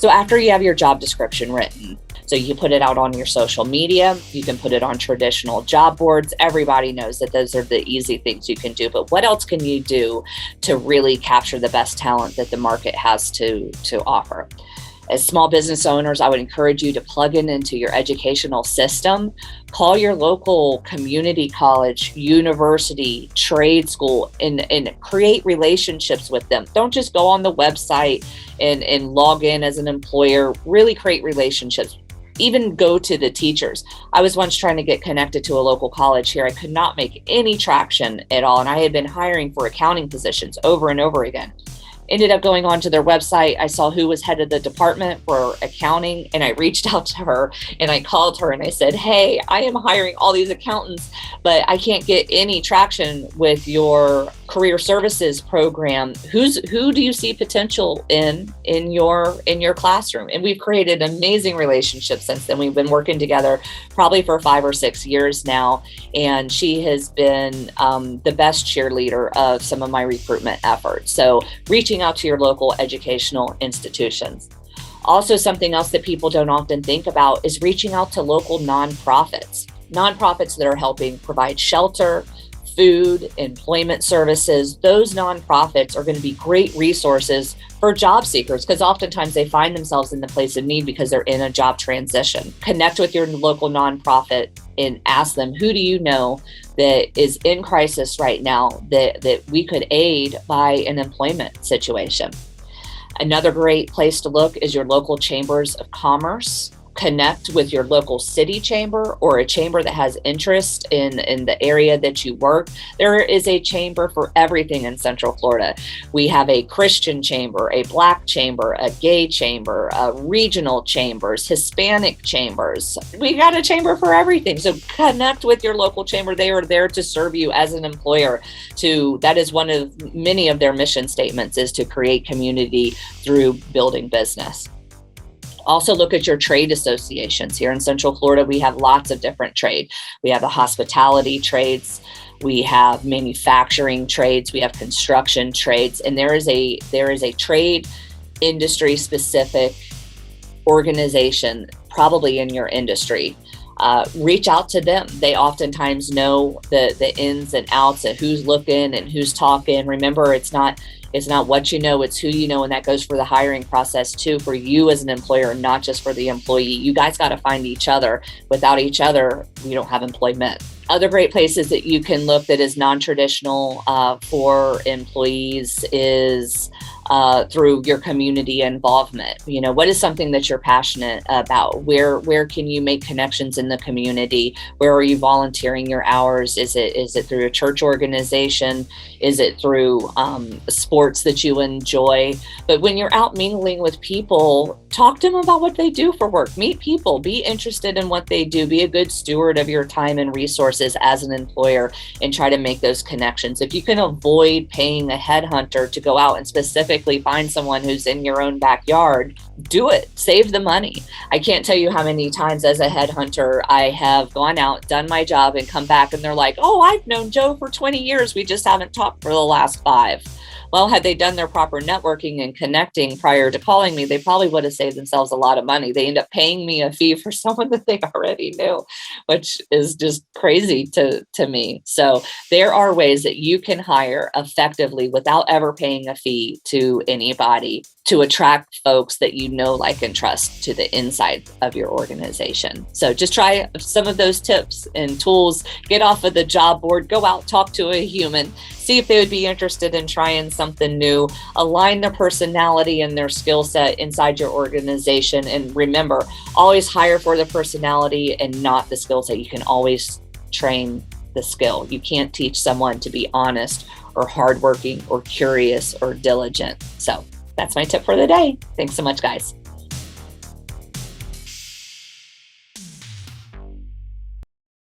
So after you have your job description written, so you put it out on your social media, you can put it on traditional job boards. Everybody knows that those are the easy things you can do, but what else can you do to really capture the best talent that the market has to offer? As small business owners, I would encourage you to plug into your educational system. Call your local community college, university, trade school, and create relationships with them. Don't just go on the website and log in as an employer. Really create relationships. Even go to the teachers. I was once trying to get connected to a local college here. I could not make any traction at all. And I had been hiring for accounting positions over and over again. Ended up going onto their website. I saw who was head of the department for accounting, and I reached out to her and I called her and I said, hey, I am hiring all these accountants, but I can't get any traction with your career services program. Who do you see potential in your classroom? And we've created amazing relationships since then. We've been working together probably for 5 or 6 years now, and she has been the best cheerleader of some of my recruitment efforts. So reaching out to your local educational institutions. Also, something else that people don't often think about is reaching out to local nonprofits that are helping provide shelter, food, employment services. Those nonprofits are going to be great resources for job seekers because oftentimes they find themselves in the place of need because they're in a job transition. Connect with your local nonprofit and ask them, who do you know that is in crisis right now that we could aid by an employment situation? Another great place to look is your local chambers of commerce. Connect with your local city chamber or a chamber that has interest in the area that you work. There is a chamber for everything in Central Florida. We have a Christian chamber, a Black chamber, a gay chamber, regional chambers, Hispanic chambers. We got a chamber for everything. So connect with your local chamber. They are there to serve you as an employer. That is one of many of their mission statements, is to create community through building business. Also look at your trade associations. Here in Central Florida, we have lots of different trade. We have the hospitality trades, we have manufacturing trades, we have construction trades, and there is a trade industry specific organization probably in your industry. Reach out to them. They oftentimes know the ins and outs of who's looking and who's talking. Remember, it's not what you know, it's who you know. And that goes for the hiring process too, for you as an employer, not just for the employee. You guys got to find each other. Without each other, we don't have employment. Other great places that you can look that is non-traditional for employees is through your community involvement. You know, what is something that you're passionate about? Where can you make connections in the community? Where are you volunteering your hours? Is it through a church organization? Is it through sports that you enjoy? But when you're out mingling with people, talk to them about what they do for work. Meet people. Be interested in what they do. Be a good steward of your time and resources as an employer, and try to make those connections. If you can avoid paying a headhunter to go out and specifically find someone who's in your own backyard, do it. Save the money. I can't tell you how many times as a headhunter I have gone out, done my job, and come back and they're like, oh, I've known Joe for 20 years. We just haven't talked for the last 5. Well, had they done their proper networking and connecting prior to calling me, they probably would have saved themselves a lot of money. They end up paying me a fee for someone that they already knew, which is just crazy to me. So there are ways that you can hire effectively without ever paying a fee to anybody to attract folks that you know, like, and trust to the inside of your organization. So just try some of those tips and tools. Get off of the job board, go out, talk to a human, see if they would be interested in trying something new, align their personality and their skill set inside your organization. And remember, always hire for the personality and not the skill set. You can always train the skill. You can't teach someone to be honest or hardworking or curious or diligent. So that's my tip for the day. Thanks so much, guys.